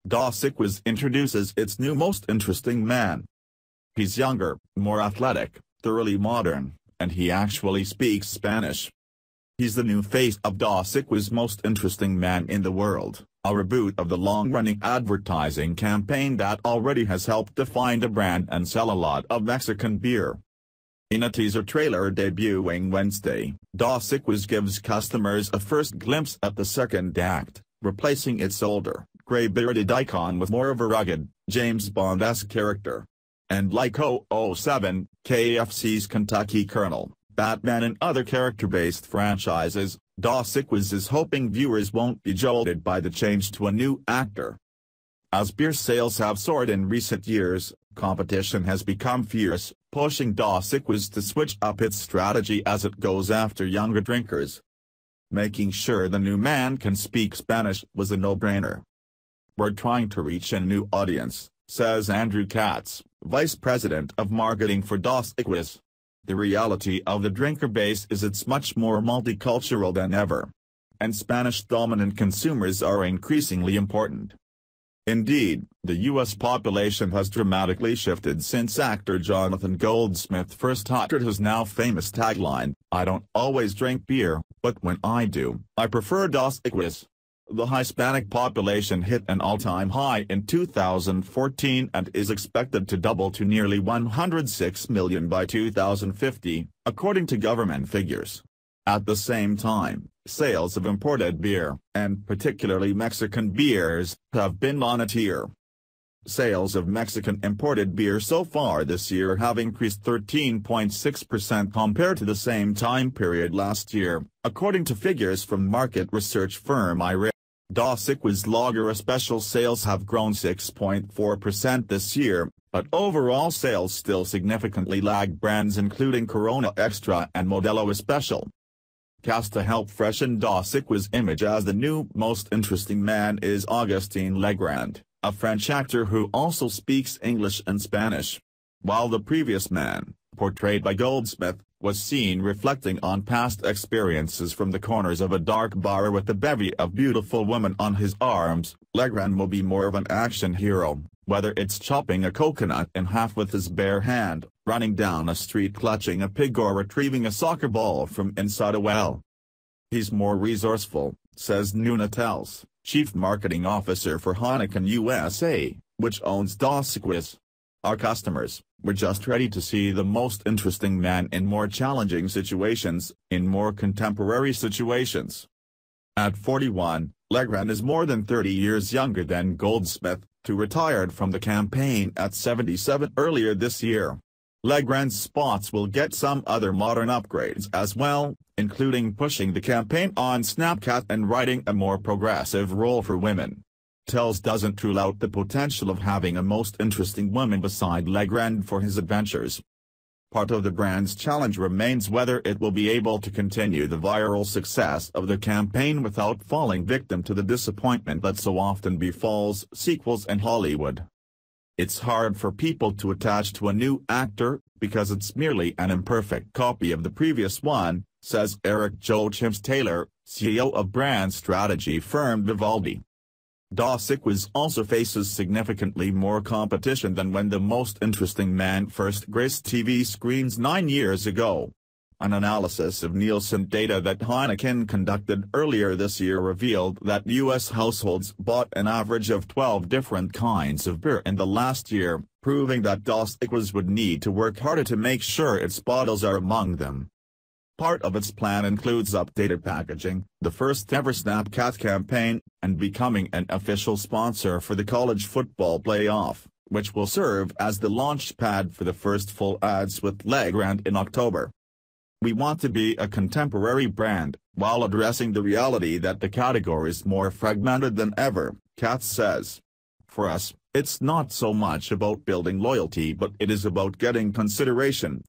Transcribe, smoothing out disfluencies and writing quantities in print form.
Equis introduces its new most interesting man. He's younger, more athletic, thoroughly modern, and he actually speaks Spanish. He's the new face of Equis' most interesting man in the world, a reboot of the long-running advertising campaign that already has helped define the brand and sell a lot of Mexican beer. In a teaser trailer debuting Wednesday, Equis gives customers a first glimpse at the second act, replacing its older, gray-bearded icon with more of a rugged, James Bond-esque character. And like 007, KFC's Kentucky Colonel, Batman and other character-based franchises, Equis is hoping viewers won't be jolted by the change to a new actor. As beer sales have soared in recent years, competition has become fierce, pushing Equis to switch up its strategy as it goes after younger drinkers. Making sure the new man can speak Spanish was a no-brainer. "We're trying to reach a new audience," says Andrew Katz, vice president of marketing for Equis. "The reality of the drinker base is it's much more multicultural than ever. And Spanish-dominant consumers are increasingly important." Indeed, the U.S. population has dramatically shifted since actor Jonathan Goldsmith first uttered his now famous tagline, "I don't always drink beer, but when I do, I prefer Equis." The Hispanic population hit an all-time high in 2014 and is expected to double to nearly 106 million by 2050, according to government figures. At the same time, sales of imported beer, and particularly Mexican beers, have been on a tear. Sales of Mexican imported beer so far this year have increased 13.6% compared to the same time period last year, according to figures from market research firm IRI. Equis Lager Special sales have grown 6.4% this year, but overall sales still significantly lag brands including Corona Extra and Modelo Especial. Cast to help freshen Equis' image as the new most interesting man is Agustin Legrand, a French actor who also speaks English and Spanish. While the previous man, portrayed by Goldsmith, was seen reflecting on past experiences from the corners of a dark bar with a bevy of beautiful women on his arms, Legrand will be more of an action hero, whether it's chopping a coconut in half with his bare hand, running down a street clutching a pig or retrieving a soccer ball from inside a well. "He's more resourceful," says Nuna Tells, chief marketing officer for Heineken USA, which owns Equis. "Our customers, we're just ready to see the most interesting man in more challenging situations, in more contemporary situations." At 41, Legrand is more than 30 years younger than Goldsmith, who retired from the campaign at 77 earlier this year. Legrand's spots will get some other modern upgrades as well, including pushing the campaign on Snapchat and writing a more progressive role for women. Tells doesn't rule out the potential of having a most interesting woman beside Legrand for his adventures. Part of the brand's challenge remains whether it will be able to continue the viral success of the campaign without falling victim to the disappointment that so often befalls sequels in Hollywood. "It's hard for people to attach to a new actor, because it's merely an imperfect copy of the previous one," says Eric Joachim's-Taylor, CEO of brand strategy firm Vivaldi. Equis also faces significantly more competition than when the most interesting man first graced TV screens 9 years ago. An analysis of Nielsen data that Heineken conducted earlier this year revealed that U.S. households bought an average of 12 different kinds of beer in the last year, proving that Equis would need to work harder to make sure its bottles are among them. Part of its plan includes updated packaging, the first-ever Snapchat campaign, and becoming an official sponsor for the college football playoff, which will serve as the launch pad for the first full ads with Legrand in October. "We want to be a contemporary brand, while addressing the reality that the category is more fragmented than ever," Katz says. "For us, it's not so much about building loyalty but it is about getting consideration.